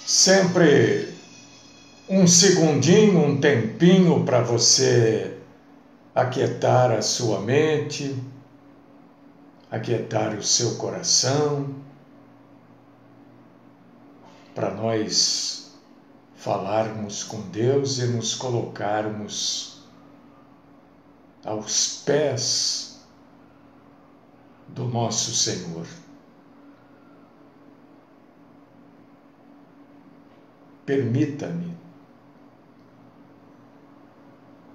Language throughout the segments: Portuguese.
Sempre um segundinho, um tempinho para você aquietar a sua mente, aquietar o seu coração, para nós falarmos com Deus e nos colocarmos aos pés do nosso Senhor.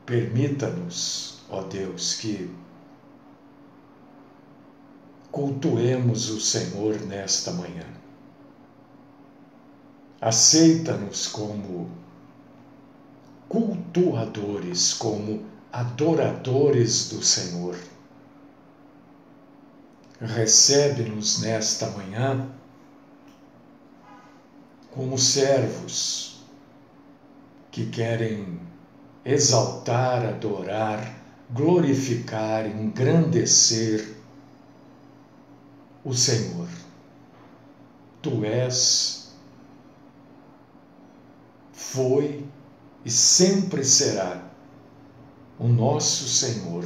Permita-nos, ó Deus, que cultuemos o Senhor nesta manhã. Aceita-nos como cultuadores, como adoradores do Senhor. Recebe-nos nesta manhã como servos que querem exaltar, adorar, glorificar, engrandecer o Senhor. Tu és, foi e sempre será o nosso Senhor,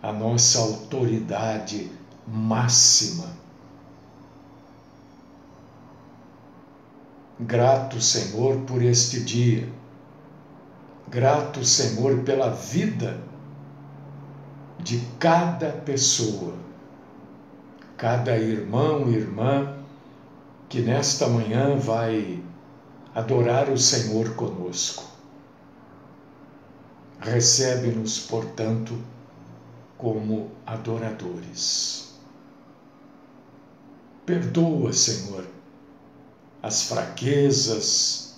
a nossa autoridade máxima. Grato, Senhor, por este dia. Grato, Senhor, pela vida de cada pessoa, cada irmão e irmã que nesta manhã vai adorar o Senhor conosco. Recebe-nos, portanto, como adoradores. Perdoa, Senhor, as fraquezas,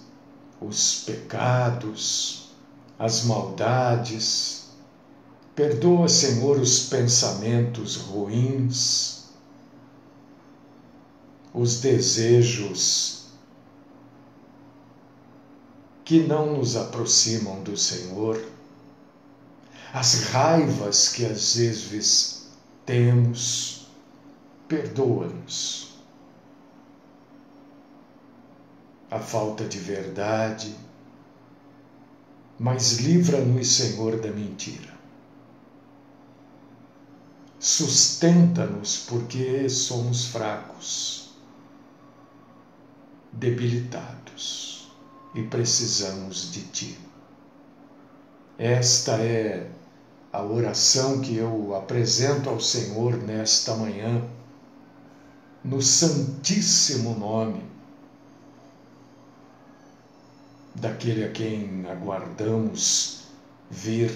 os pecados, as maldades. Perdoa, Senhor, os pensamentos ruins, os desejos que não nos aproximam do Senhor, as raivas que às vezes temos. Perdoa-nos a falta de verdade, mas livra-nos, Senhor, da mentira. Sustenta-nos porque somos fracos, debilitados e precisamos de Ti. Esta é a oração que eu apresento ao Senhor nesta manhã, no santíssimo nome daquele a quem aguardamos vir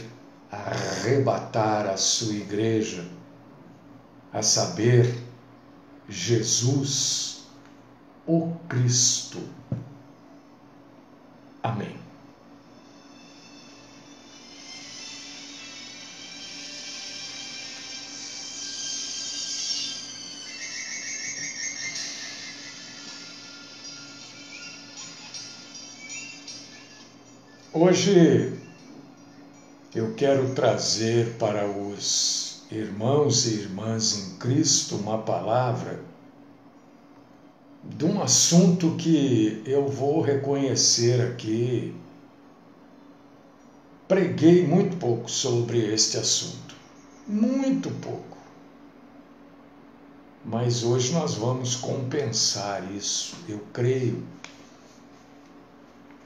arrebatar a sua igreja, a saber, Jesus, o Cristo. Amém. Hoje eu quero trazer para os irmãos e irmãs em Cristo uma palavra de um assunto que eu vou reconhecer aqui. Preguei muito pouco sobre este assunto, muito pouco. Mas hoje nós vamos compensar isso, eu creio.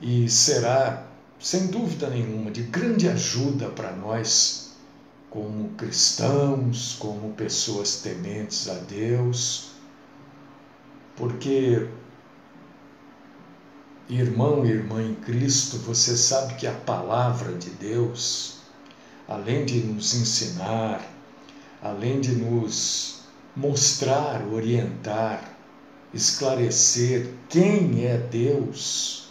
E será, sem dúvida nenhuma, de grande ajuda para nós, como cristãos, como pessoas tementes a Deus, porque, irmão e irmã em Cristo, você sabe que a palavra de Deus, além de nos ensinar, além de nos mostrar, orientar, esclarecer quem é Deus,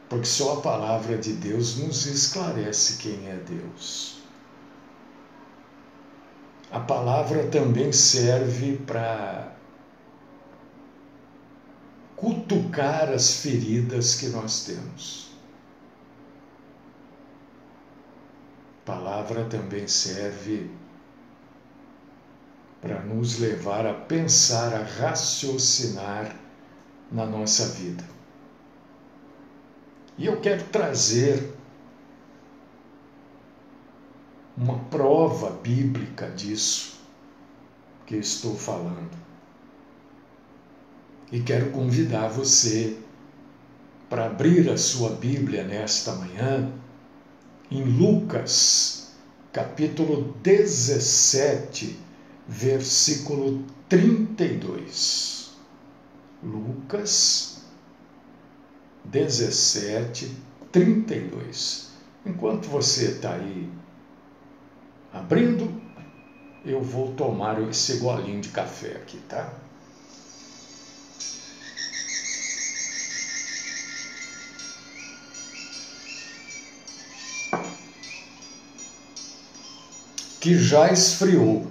porque só a palavra de Deus nos esclarece quem é Deus. A palavra também serve para cutucar as feridas que nós temos. A palavra também serve para nos levar a pensar, a raciocinar na nossa vida. E eu quero trazer uma prova bíblica disso que eu estou falando. E quero convidar você para abrir a sua Bíblia nesta manhã em Lucas, capítulo 17, versículo 32. Lucas 17, 32. Enquanto você está aí abrindo, eu vou tomar esse golinho de café aqui, tá? Que já esfriou.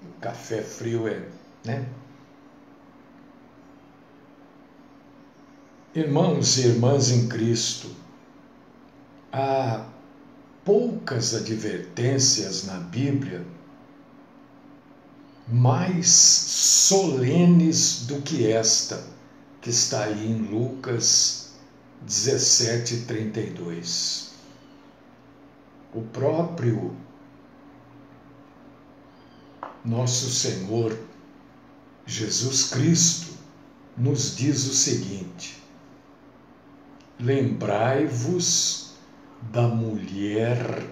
O café frio né? Irmãos e irmãs em Cristo, há poucas advertências na Bíblia mais solenes do que esta, que está aí em Lucas 17, 32. O próprio nosso Senhor Jesus Cristo nos diz o seguinte: lembrai-vos da mulher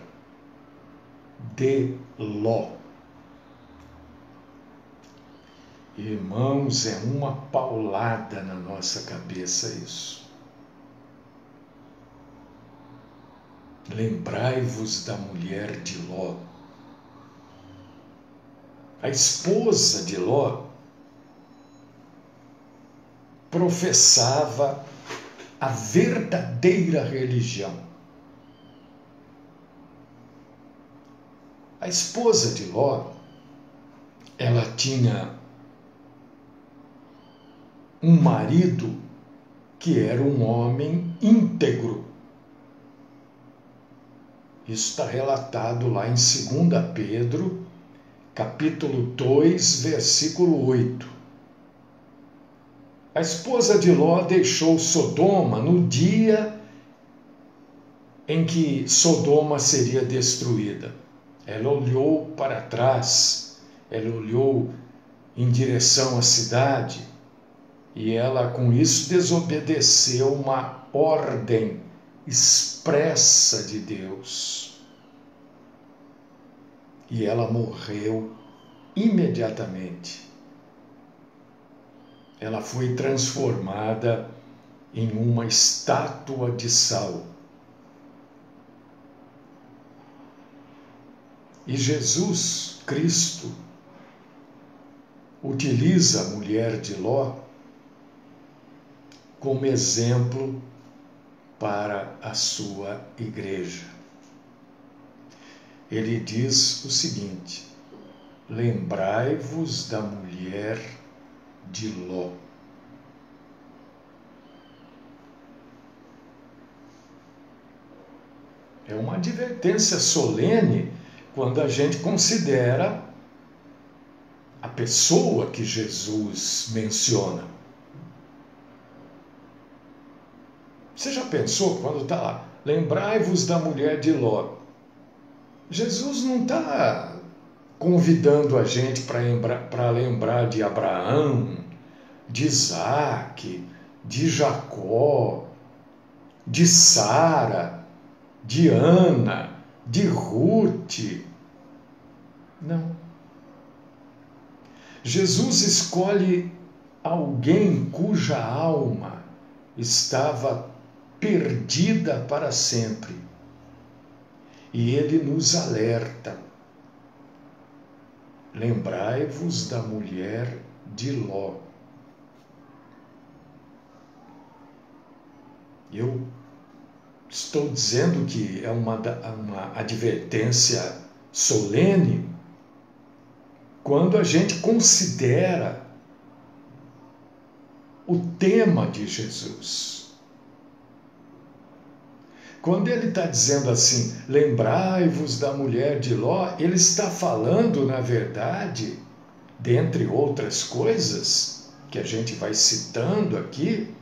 de Ló. Irmãos, é uma paulada na nossa cabeça isso. Lembrai-vos da mulher de Ló. A esposa de Ló professava a verdadeira religião. A esposa de Ló, ela tinha um marido que era um homem íntegro. Isso está relatado lá em 2 Pedro, capítulo 2, versículo 8. A esposa de Ló deixou Sodoma no dia em que Sodoma seria destruída. Ela olhou para trás, ela olhou em direção à cidade e ela, com isso, desobedeceu uma ordem expressa de Deus. E ela morreu imediatamente. Ela foi transformada em uma estátua de sal. E Jesus Cristo utiliza a mulher de Ló como exemplo para a sua igreja. Ele diz o seguinte: lembrai-vos da mulher de Ló. É uma advertência solene quando a gente considera a pessoa que Jesus menciona. Você já pensou quando está lá? Lembrai-vos da mulher de Ló. Jesus não está convidando a gente para lembrar de Abraão, de Isaac, de Jacó, de Sara, de Ana, de Ruth. Não. Jesus escolhe alguém cuja alma estava perdida para sempre. E ele nos alerta: lembrai-vos da mulher de Ló. Eu estou dizendo que é uma advertência solene quando a gente considera o tema de Jesus. Quando ele está dizendo assim, lembrai-vos da mulher de Ló, ele está falando, na verdade, dentre outras coisas que a gente vai citando aqui,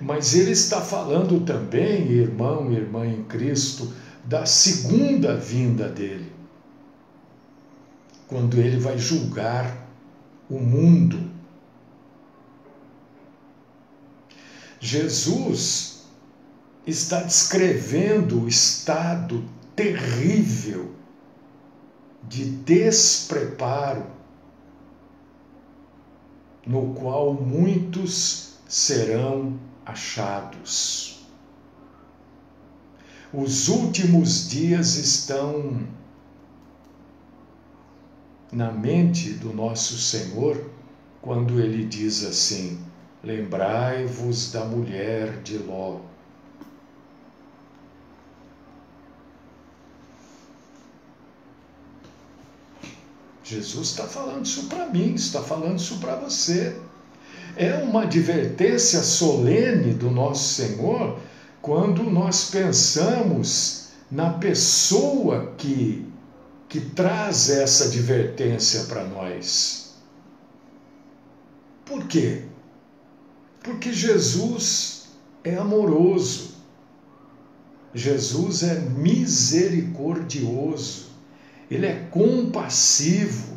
mas ele está falando também, irmão e irmã em Cristo, da segunda vinda dele, quando ele vai julgar o mundo. Jesus está descrevendo o estado terrível de despreparo no qual muitos serão achados. Os últimos dias estão na mente do nosso Senhor quando ele diz assim: lembrai-vos da mulher de Ló. Jesus está falando isso para mim, está falando isso para você. É uma advertência solene do nosso Senhor quando nós pensamos na pessoa que traz essa advertência para nós. Por quê? Porque Jesus é amoroso, Jesus é misericordioso, ele é compassivo.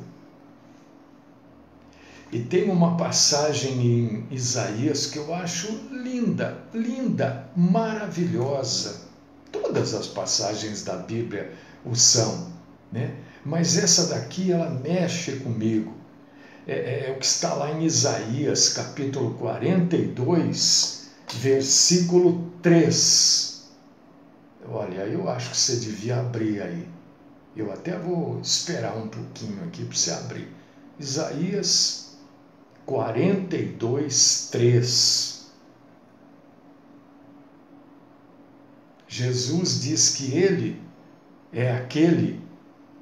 E tem uma passagem em Isaías que eu acho linda, linda, maravilhosa. Todas as passagens da Bíblia o são, né? Mas essa daqui, ela mexe comigo. É o que está lá em Isaías, capítulo 42, versículo 3. Olha, eu acho que você devia abrir aí. Eu até vou esperar um pouquinho aqui para você abrir. Isaías 42, 3. Jesus diz que ele é aquele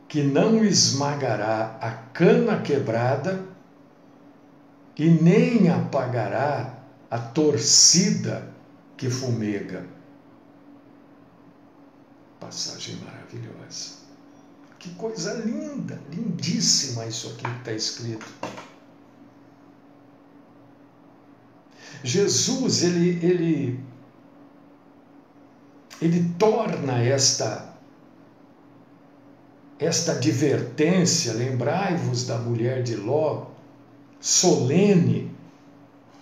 que não esmagará a cana quebrada e nem apagará a torcida que fumega. Passagem maravilhosa. Que coisa linda, lindíssima isso aqui que está escrito. Jesus, ele torna esta advertência, lembrai-vos da mulher de Ló, solene,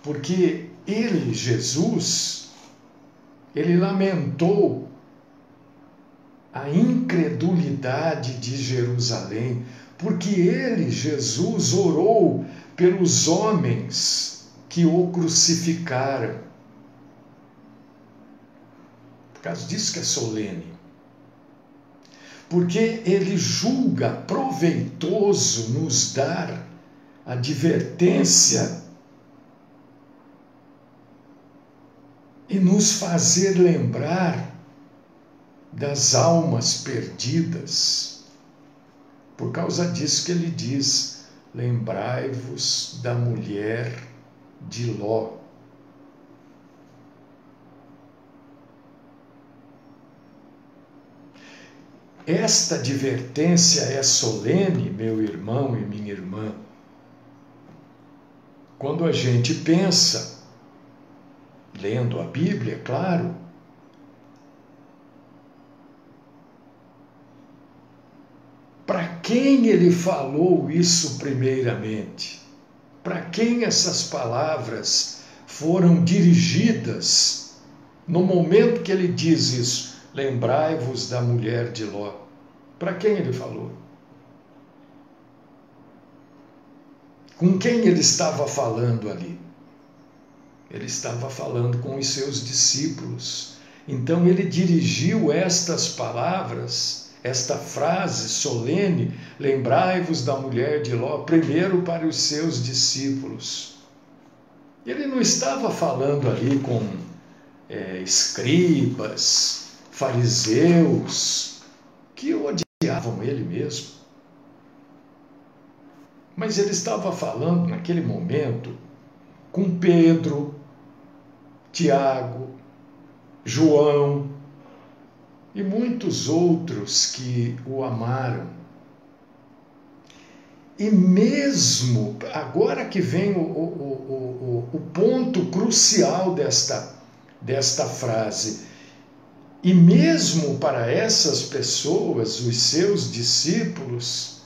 porque ele, Jesus, ele lamentou a incredulidade de Jerusalém, porque ele, Jesus, orou pelos homens que o crucificaram. Por causa disso que é solene. Porque ele julga proveitoso nos dar advertência e nos fazer lembrar das almas perdidas. Por causa disso que ele diz: lembrai-vos da mulher de Ló. Esta advertência é solene, meu irmão e minha irmã, quando a gente pensa, lendo a Bíblia, claro, para quem ele falou isso primeiramente? Para quem essas palavras foram dirigidas no momento que ele diz isso? Lembrai-vos da mulher de Ló. Para quem ele falou? Com quem ele estava falando ali? Ele estava falando com os seus discípulos. Então ele dirigiu estas palavras, esta frase solene, lembrai-vos da mulher de Ló, primeiro para os seus discípulos. Ele não estava falando ali com escribas, fariseus, que odiavam ele mesmo. Mas ele estava falando naquele momento com Pedro, Tiago, João e muitos outros que o amaram. E mesmo, agora que vem o ponto crucial desta frase, e mesmo para essas pessoas, os seus discípulos,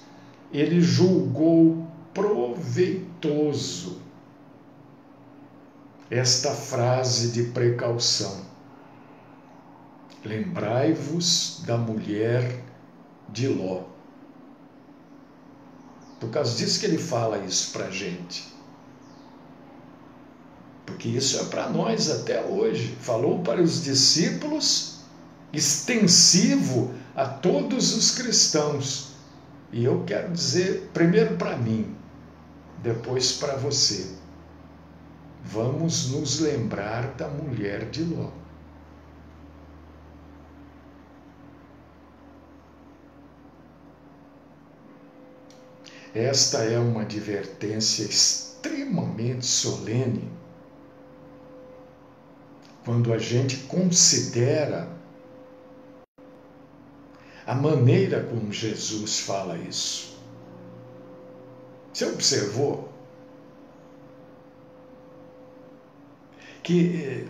ele julgou proveitoso esta frase de precaução. Lembrai-vos da mulher de Ló. Por causa disso que ele fala isso para a gente. Porque isso é para nós até hoje. Falou para os discípulos, extensivo a todos os cristãos. E eu quero dizer, primeiro para mim, depois para você. Vamos nos lembrar da mulher de Ló. Esta é uma advertência extremamente solene quando a gente considera a maneira como Jesus fala isso. Você observou que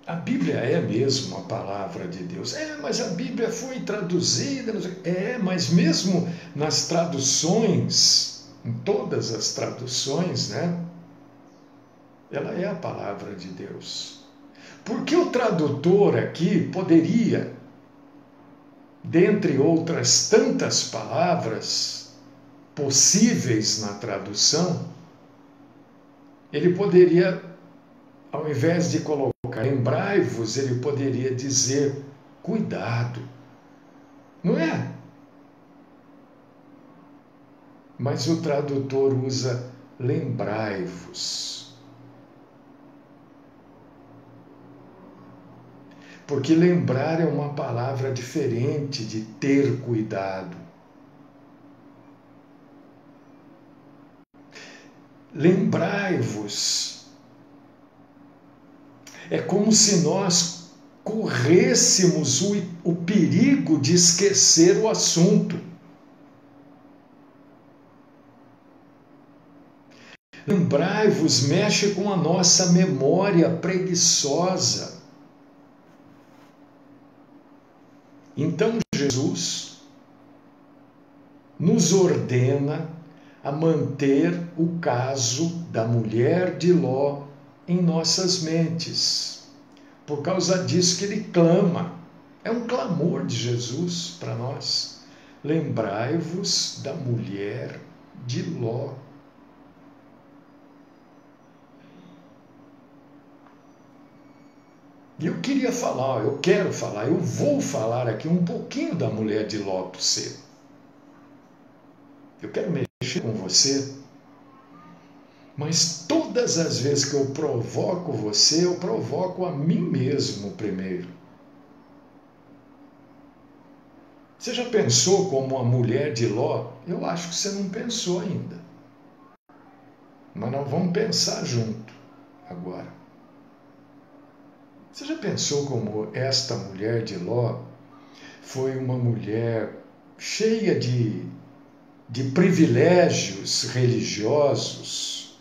a Bíblia é mesmo a palavra de Deus. Mas a Bíblia foi traduzida. Mas mesmo nas traduções, em todas as traduções, né? Ela é a palavra de Deus. Porque o tradutor aqui poderia, dentre outras tantas palavras possíveis na tradução, ele poderia, ao invés de colocar lembrai-vos, ele poderia dizer cuidado. Não é? Mas o tradutor usa lembrai-vos. Porque lembrar é uma palavra diferente de ter cuidado. Lembrai-vos. É como se nós corrêssemos o perigo de esquecer o assunto. Lembrai-vos mexe com a nossa memória preguiçosa. Então Jesus nos ordena a manter o caso da mulher de Ló em nossas mentes. Por causa disso que ele clama. É um clamor de Jesus para nós. Lembrai-vos da mulher de Ló. E eu quero falar, eu vou falar aqui um pouquinho da mulher de Ló para você. Eu quero mexer com você. Mas todas as vezes que eu provoco você, eu provoco a mim mesmo primeiro. Você já pensou como a mulher de Ló? Eu acho que você não pensou ainda. Mas nós vamos pensar junto agora. Você já pensou como esta mulher de Ló foi uma mulher cheia de privilégios religiosos?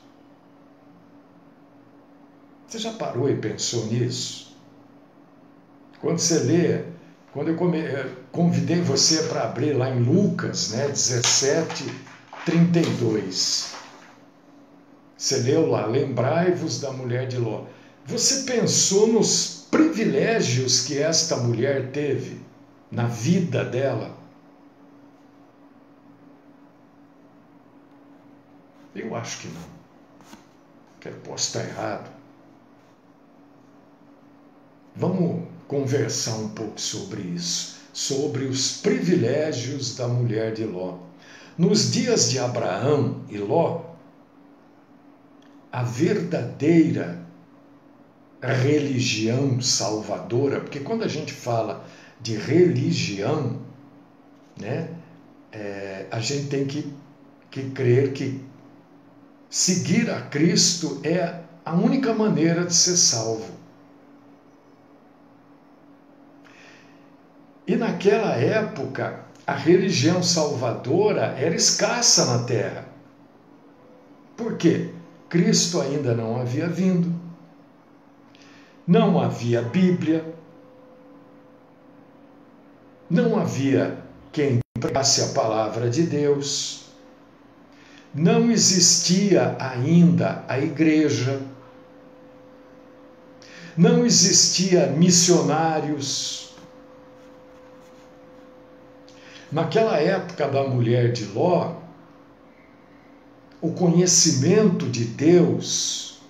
Você já parou e pensou nisso? Quando você lê, quando eu convidei você para abrir lá em Lucas, 17:32, você leu lá, lembrai-vos da mulher de Ló. Você pensou nos privilégios que esta mulher teve na vida dela? Eu acho que não. Eu posso estar errado. Vamos conversar um pouco sobre isso, sobre os privilégios da mulher de Ló. Nos dias de Abraão e Ló, a verdadeira religião salvadora, porque quando a gente fala de religião, a gente tem que crer que seguir a Cristo é a única maneira de ser salvo. E naquela época, a religião salvadora era escassa na terra. Por quê? Cristo ainda não havia vindo. Não havia Bíblia. Não havia quem pregasse a palavra de Deus. Não existia ainda a igreja. Não existia missionários. Naquela época da mulher de Ló, o conhecimento de Deus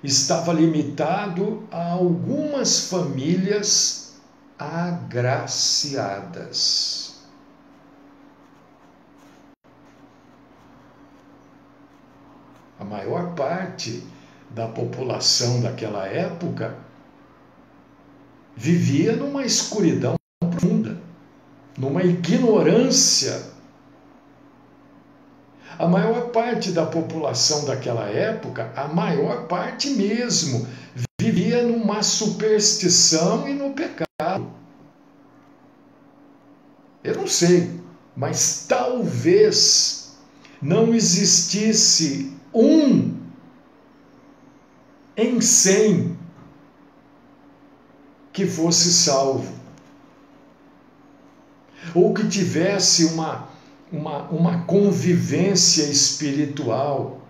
estava limitado a algumas famílias agraciadas. A maior parte da população daquela época vivia numa escuridão profunda, numa ignorância. A maior parte da população daquela época, a maior parte mesmo, vivia numa superstição e no pecado. Eu não sei, mas talvez não existisse um em 100 que fosse salvo, ou que tivesse uma convivência espiritual.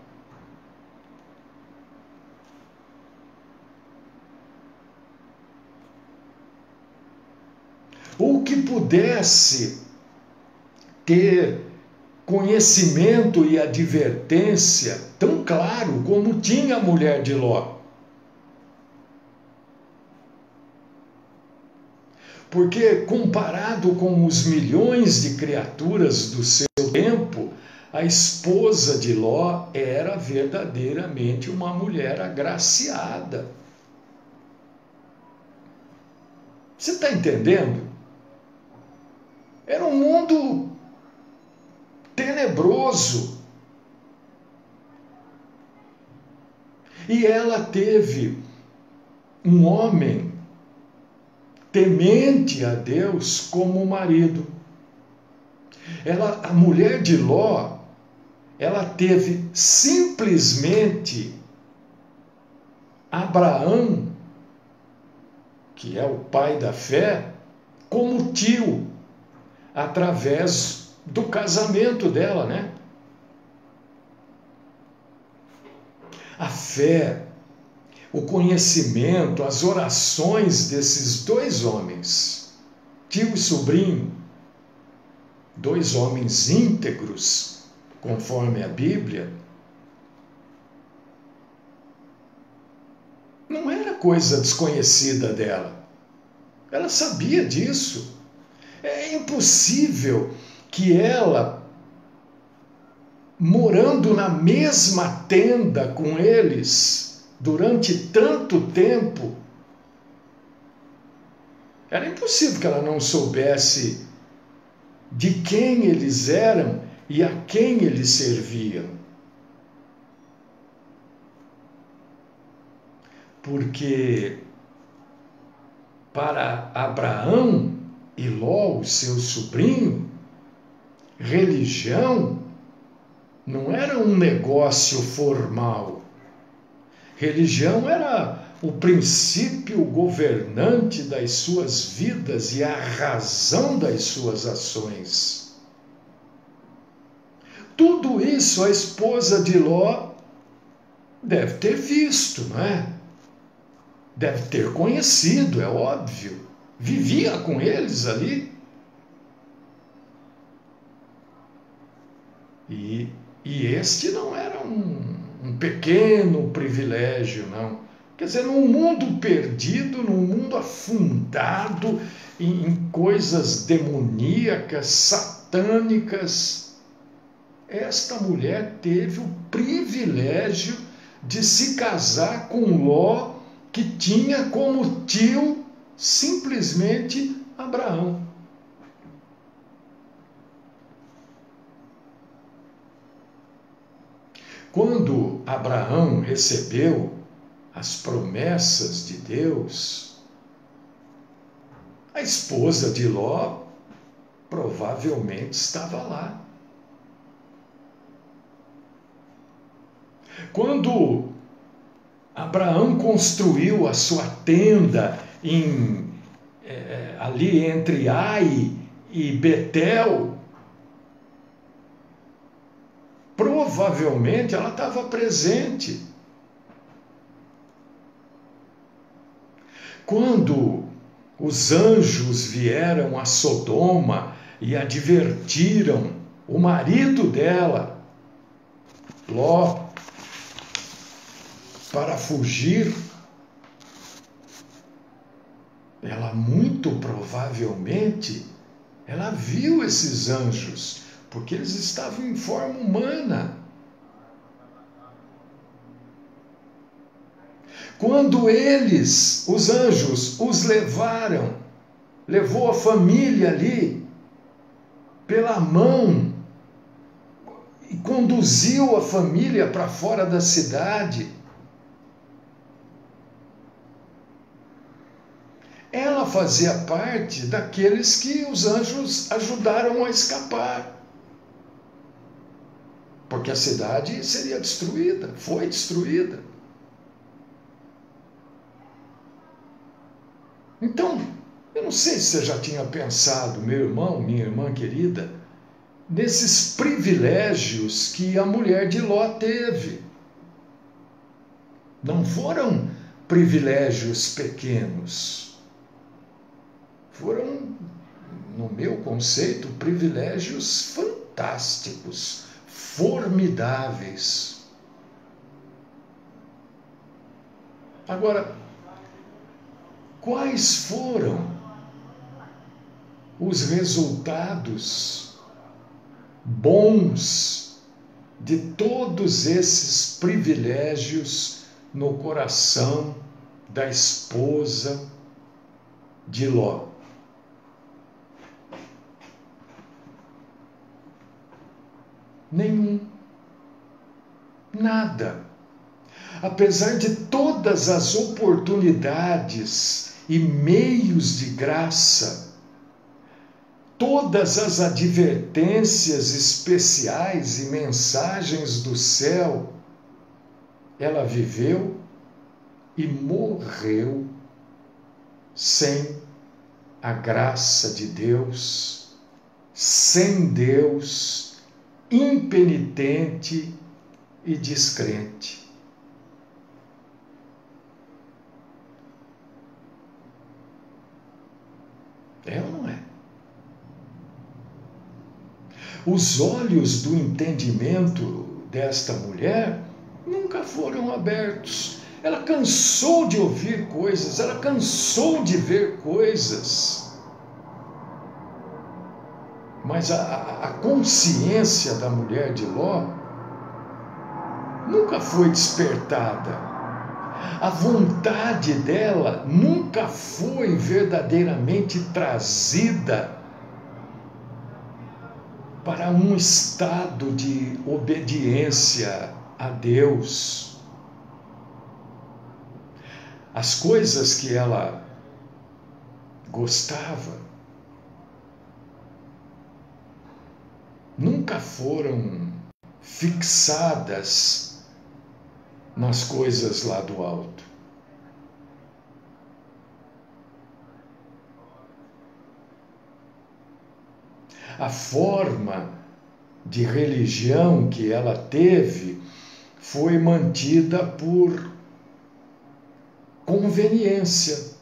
Ou que pudesse ter conhecimento e advertência tão claro como tinha a mulher de Ló. Porque, comparado com os milhões de criaturas do seu tempo, a esposa de Ló era verdadeiramente uma mulher agraciada. Você está entendendo? Era um mundo tenebroso. E ela teve um homem temente a Deus como marido. A mulher de Ló, ela teve simplesmente Abraão, que é o pai da fé, como tio, através do casamento dela, né? A fé, o conhecimento, as orações desses dois homens, tio e sobrinho, dois homens íntegros, conforme a Bíblia, não era coisa desconhecida dela. Ela sabia disso. É impossível que ela, morando na mesma tenda com eles durante tanto tempo, era impossível que ela não soubesse de quem eles eram e a quem eles serviam. Porque para Abraão e Ló, o seu sobrinho, religião não era um negócio formal. Religião era o princípio governante das suas vidas e a razão das suas ações. Tudo isso a esposa de Ló deve ter visto, não é? Deve ter conhecido, é óbvio. Vivia com eles ali. E este não era um pequeno privilégio, não. Quer dizer, num mundo perdido, num mundo afundado em coisas demoníacas, satânicas, esta mulher teve o privilégio de se casar com Ló, que tinha como tio simplesmente Abraão. Quando Abraão recebeu as promessas de Deus, a esposa de Ló provavelmente estava lá. Quando Abraão construiu a sua tenda ali entre Ai e Betel, provavelmente ela estava presente. Quando os anjos vieram a Sodoma e advertiram o marido dela, Ló, para fugir, ela muito provavelmente, ela viu esses anjos, porque eles estavam em forma humana. Quando eles, os anjos, os levou a família ali pela mão e conduziu a família para fora da cidade, ela fazia parte daqueles que os anjos ajudaram a escapar. Porque a cidade seria destruída, foi destruída. Então, eu não sei se você já tinha pensado, meu irmão, minha irmã querida, nesses privilégios que a mulher de Ló teve. Não foram privilégios pequenos. Foram, no meu conceito, privilégios fantásticos, formidáveis. Agora, quais foram os resultados bons de todos esses privilégios no coração da esposa de Ló? Nenhum. Nada. Apesar de todas as oportunidades e meios de graça, todas as advertências especiais e mensagens do céu, ela viveu e morreu sem a graça de Deus, sem Deus, impenitente e descrente. É ou não é? Os olhos do entendimento desta mulher nunca foram abertos. Ela cansou de ouvir coisas, ela cansou de ver coisas. Mas a consciência da mulher de Ló nunca foi despertada. A vontade dela nunca foi verdadeiramente trazida para um estado de obediência a Deus. As coisas que ela gostava nunca foram fixadas nas coisas lá do alto. A forma de religião que ela teve foi mantida por conveniência.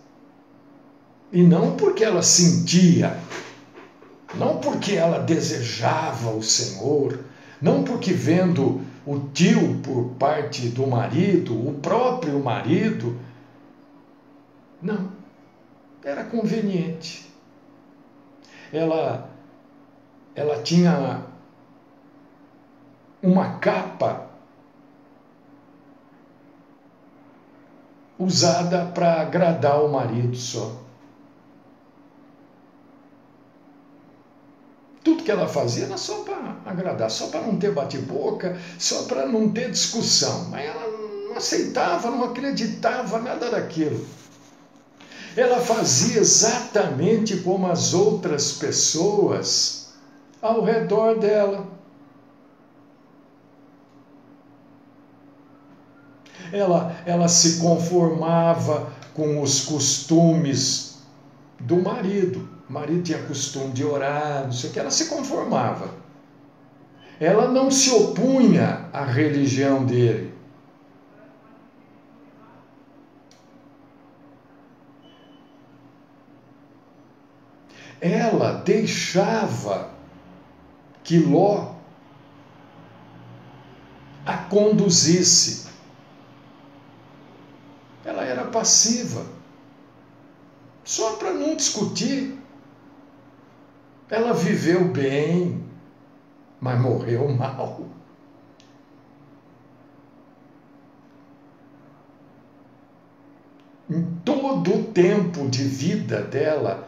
E não porque ela sentia, não porque ela desejava o Senhor, não porque vendo o tio por parte do marido, o próprio marido, não, era conveniente. Ela tinha uma capa usada para agradar o marido só. Tudo que ela fazia era só para agradar, só para não ter bate-boca, só para não ter discussão. Mas ela não aceitava, não acreditava nada daquilo. Ela fazia exatamente como as outras pessoas ao redor dela. Ela se conformava com os costumes do marido. O marido tinha costume de orar, não sei o que, ela se conformava. Ela não se opunha à religião dele. Ela deixava que Ló a conduzisse. Ela era passiva, só para não discutir. Ela viveu bem, mas morreu mal. Em todo o tempo de vida dela,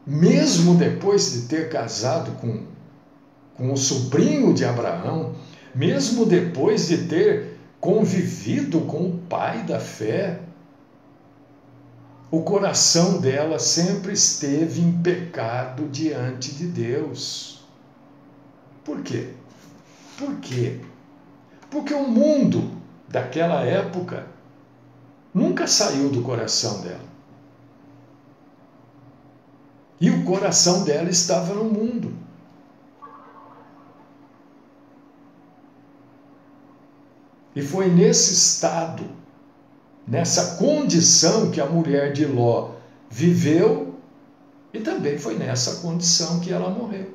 mesmo depois de ter casado com o sobrinho de Abraão, mesmo depois de ter convivido com o pai da fé, o coração dela sempre esteve em pecado diante de Deus. Por quê? Por quê? Porque o mundo daquela época nunca saiu do coração dela. E o coração dela estava no mundo. E foi nesse estado, nessa condição que a mulher de Ló viveu, e também foi nessa condição que ela morreu.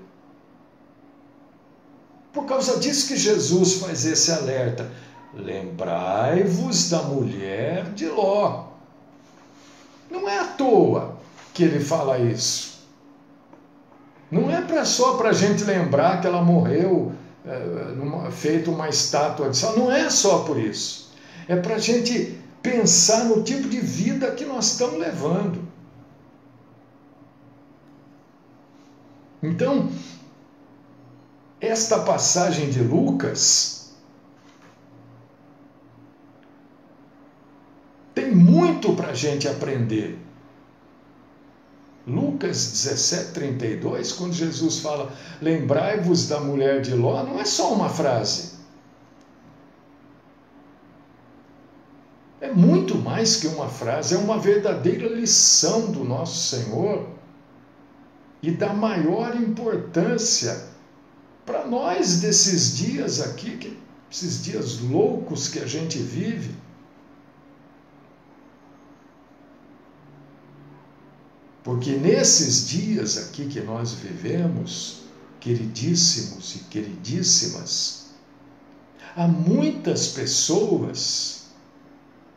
Por causa disso que Jesus faz esse alerta: lembrai-vos da mulher de Ló. Não é à toa que ele fala isso. Não é só para a gente lembrar que ela morreu feito uma estátua de sal. Não é só por isso. É para a gente pensar no tipo de vida que nós estamos levando. Então, esta passagem de Lucas tem muito para a gente aprender. Lucas 17:32, quando Jesus fala, lembrai-vos da mulher de Ló, não é só uma frase. É muito mais que uma frase, é uma verdadeira lição do nosso Senhor e da maior importância para nós desses dias aqui, esses dias loucos que a gente vive. Porque nesses dias aqui que nós vivemos, queridíssimos e queridíssimas, há muitas pessoas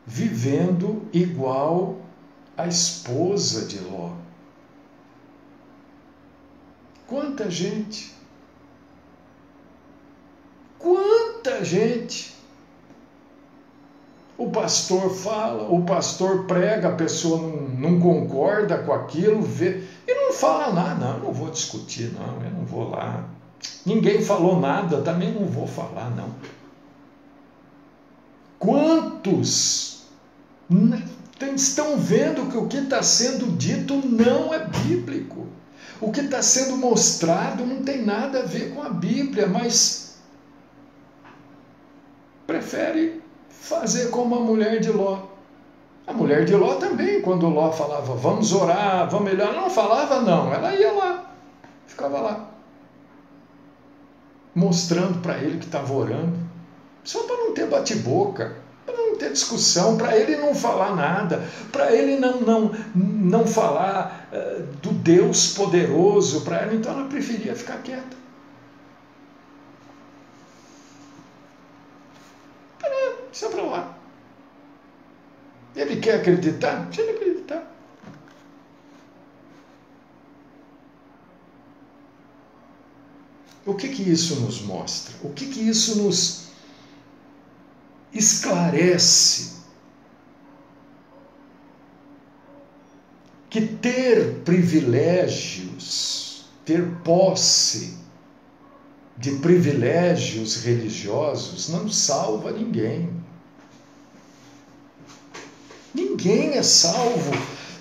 vivendo igual a esposa de Ló. Quanta gente! Quanta gente! O pastor fala, o pastor prega, a pessoa não concorda com aquilo, vê, e não fala nada. Não, eu não vou discutir, não, eu não vou lá. Ninguém falou nada, também não vou falar, não. Quantos estão vendo que o que está sendo dito não é bíblico? O que está sendo mostrado não tem nada a ver com a Bíblia, mas prefere fazer como a mulher de Ló. A mulher de Ló também, quando Ló falava, vamos orar, vamos melhor, ela não falava não, ela ia lá, ficava lá, mostrando para ele que estava orando, só para não ter bate-boca, para não ter discussão, para ele não falar nada, para ele não falar do Deus poderoso para ela, então ela preferia ficar quieta. Deixa para lá. Ele quer acreditar? Deixa ele acreditar. O que isso nos mostra? O que isso nos esclarece? Que ter privilégios, ter posse de privilégios religiosos não salva ninguém. Ninguém é salvo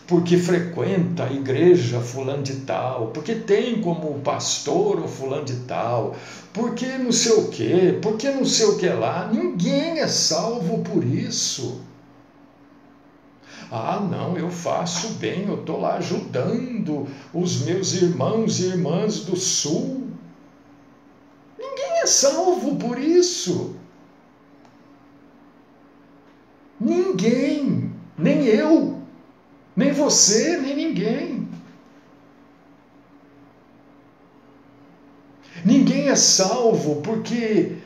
porque frequenta a igreja fulano de tal, porque tem como pastor o fulano de tal, porque não sei o quê, porque não sei o que lá. Ninguém é salvo por isso. Ah, não, eu faço bem, eu estou lá ajudando os meus irmãos e irmãs do sul. Ninguém é salvo por isso. Ninguém, nem eu, nem você, nem ninguém. Ninguém é salvo porque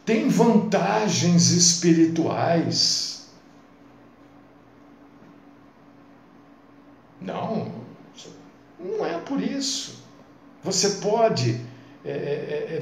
tem vantagens espirituais. Não, não é por isso. Você pode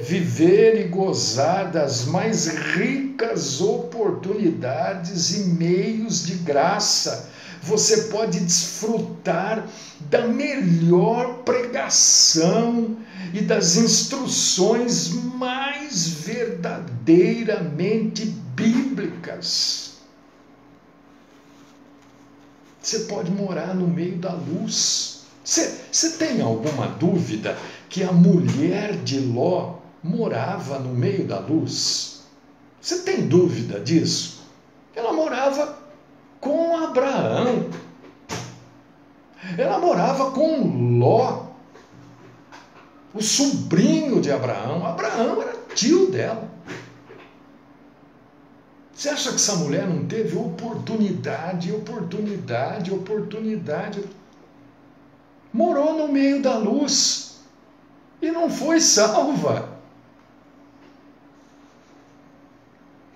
viver e gozar das mais ricas oportunidades e meios de graça. Você pode desfrutar da melhor pregação e das instruções mais verdadeiramente bíblicas. Você pode morar no meio da luz. Você tem alguma dúvida que a mulher de Ló morava no meio da luz? Você tem dúvida disso? Ela morava com Abraão. Ela morava com Ló, o sobrinho de Abraão. Abraão era tio dela. Você acha que essa mulher não teve oportunidade? Morou no meio da luz e não foi salva.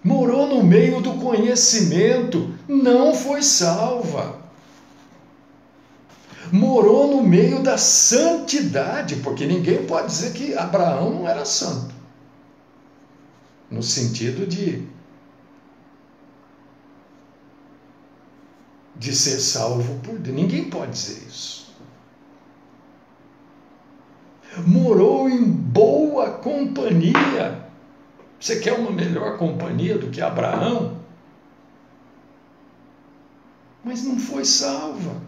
Morou no meio do conhecimento, não foi salva. Morou no meio da santidade, porque ninguém pode dizer que Abraão não era santo. No sentido de ser salvo por Deus. Ninguém pode dizer isso. Morou em boa companhia. Você quer uma melhor companhia do que Abraão? Mas não foi salva.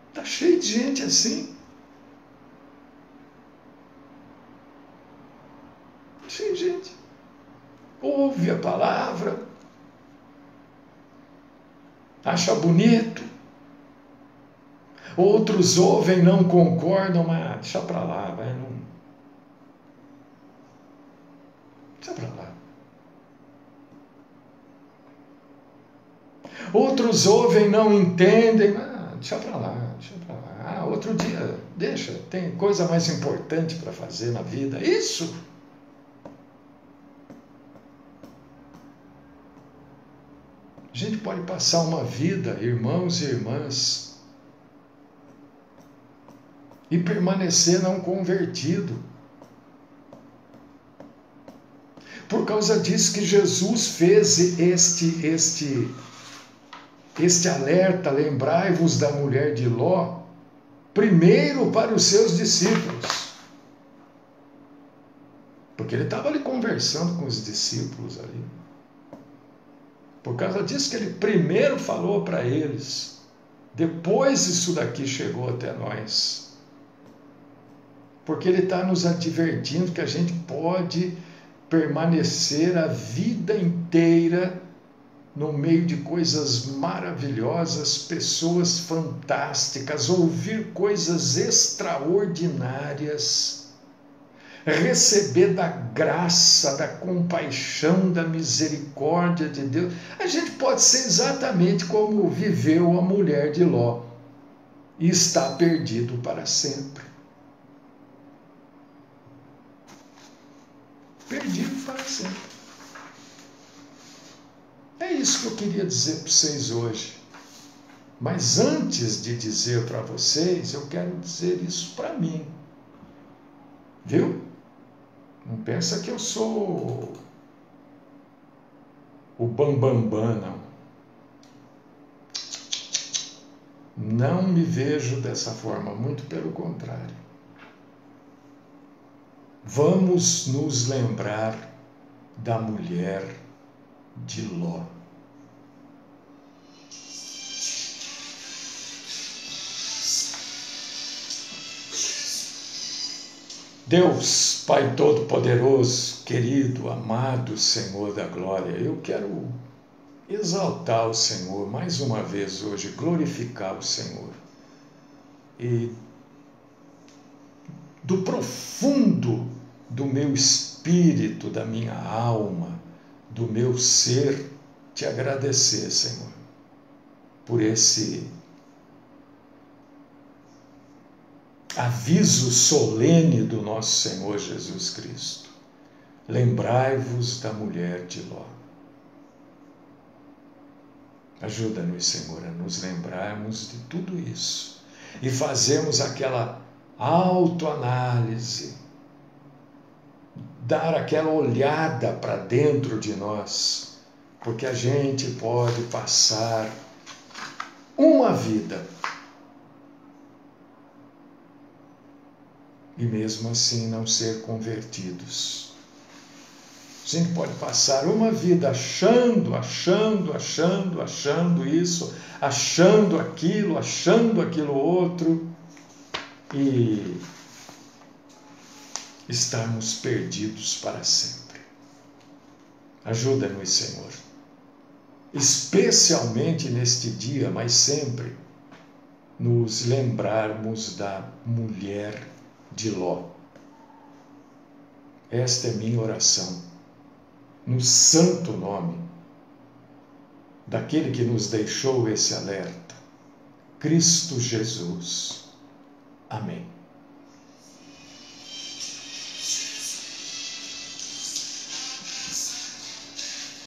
Está cheio de gente assim. Cheio de gente. Ouve a palavra, acha bonito. Outros ouvem, não concordam, mas deixa para lá, vai, não. Deixa para lá. Outros ouvem, não entendem, mas deixa para lá, deixa para lá. Ah, outro dia, deixa, tem coisa mais importante para fazer na vida. Isso! A gente pode passar uma vida, irmãos e irmãs, e permanecer não convertido. Por causa disso que Jesus fez este alerta, lembrai-vos da mulher de Ló, primeiro para os seus discípulos. Porque ele estava ali conversando com os discípulos ali. Por causa disso que ele primeiro falou para eles, depois isso daqui chegou até nós. Porque ele está nos advertindo que a gente pode permanecer a vida inteira no meio de coisas maravilhosas, pessoas fantásticas, ouvir coisas extraordinárias, receber da graça, da compaixão, da misericórdia de Deus. A gente pode ser exatamente como viveu a mulher de Ló e está perdido para sempre. Perdido para sempre. É isso que eu queria dizer para vocês hoje. Mas antes de dizer para vocês, eu quero dizer isso para mim. Viu? Não pensa que eu sou o bambambam, não. Não me vejo dessa forma, muito pelo contrário. vamos nos lembrar da mulher de Ló. Deus, Pai Todo-Poderoso, querido, amado Senhor da glória, eu quero exaltar o Senhor mais uma vez hoje, glorificar o Senhor. E do profundo do meu espírito, da minha alma, do meu ser, te agradecer, Senhor, por esse aviso solene do nosso Senhor Jesus Cristo. Lembrai-vos da mulher de Ló. Ajuda-nos, Senhor, a nos lembrarmos de tudo isso e fazermos aquela autoanálise, dar aquela olhada para dentro de nós, porque a gente pode passar uma vida e mesmo assim não ser convertidos. A gente pode passar uma vida achando isso, achando aquilo outro, e estarmos perdidos para sempre. Ajuda-nos, Senhor, especialmente neste dia, mas sempre, nos lembrarmos da mulher de Ló. Esta é minha oração, no santo nome daquele que nos deixou esse alerta, Cristo Jesus. Amém.